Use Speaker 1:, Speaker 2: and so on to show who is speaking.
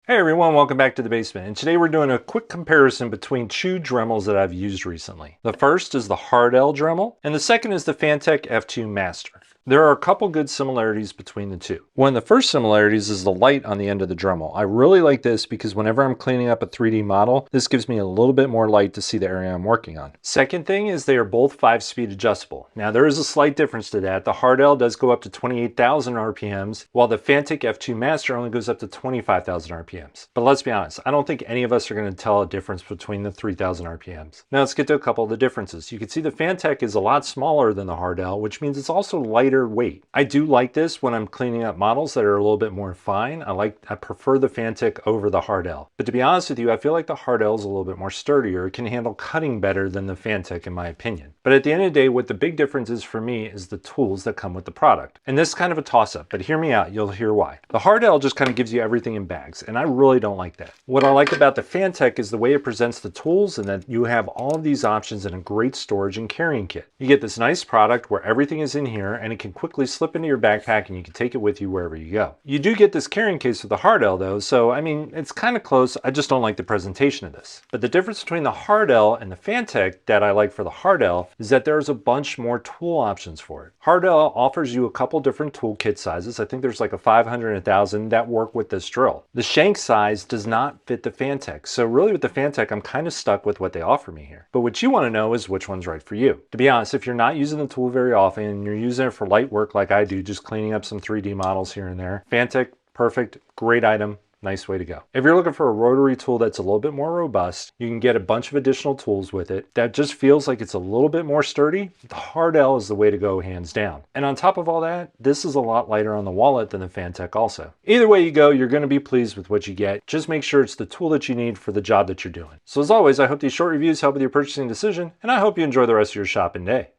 Speaker 1: Hey everyone, welcome back to the basement. And today we're doing a quick comparison between two Dremels that I've used recently. The first is the Hardell Dremel, and the second is the Fantech F2 Master. There are a couple good similarities between the two. One of the first similarities is the light on the end of the Dremel. I really like this because whenever I'm cleaning up a 3D model, this gives me a little bit more light to see the area I'm working on. Second thing is they are both 5-speed adjustable. Now there is a slight difference to that. The Hardell does go up to 28,000 RPMs, while the Fantech F2 Master only goes up to 25,000 RPMs. But let's be honest, I don't think any of us are going to tell a difference between the 3,000 RPMs. Now let's get to a couple of the differences. You can see the Fantech is a lot smaller than the Hardell, which means it's also lighter weight. I do like this when I'm cleaning up models that are a little bit more fine. I prefer the Fantech over the Hardell. But to be honest with you, I feel like the Hardell is a little bit more sturdier. It can handle cutting better than the Fantech in my opinion. But at the end of the day, what the big difference is for me is the tools that come with the product. And this is kind of a toss-up, but hear me out, you'll hear why. The Hardell just kind of gives you everything in bags, and I really don't like that. What I like about the Fantech is the way it presents the tools and that you have all of these options in a great storage and carrying kit. You get this nice product where everything is in here and it can quickly slip into your backpack and you can take it with you wherever you go. You do get this carrying case with the Hardell though, so I mean, it's kind of close. I just don't like the presentation of this. But the difference between the Hardell and the Fantech that I like for the Hardell is that there's a bunch more tool options for it. Hardell offers you a couple different tool kit sizes. I think there's like a 500 and 1,000 that work with this drill. The shank size does not fit the Fantech. So really with the Fantech, I'm kind of stuck with what they offer me here. But what you want to know is which one's right for you. To be honest, if you're not using the tool very often and you're using it for light work like I do, just cleaning up some 3D models here and there, Fantech, perfect, great item. Nice way to go. If you're looking for a rotary tool that's a little bit more robust, you can get a bunch of additional tools with it that just feels like it's a little bit more sturdy. The Hardell is the way to go, hands down. And on top of all that, this is a lot lighter on the wallet than the Fantech also. Either way you go, you're going to be pleased with what you get. Just make sure it's the tool that you need for the job that you're doing. So as always, I hope these short reviews help with your purchasing decision, and I hope you enjoy the rest of your shopping day.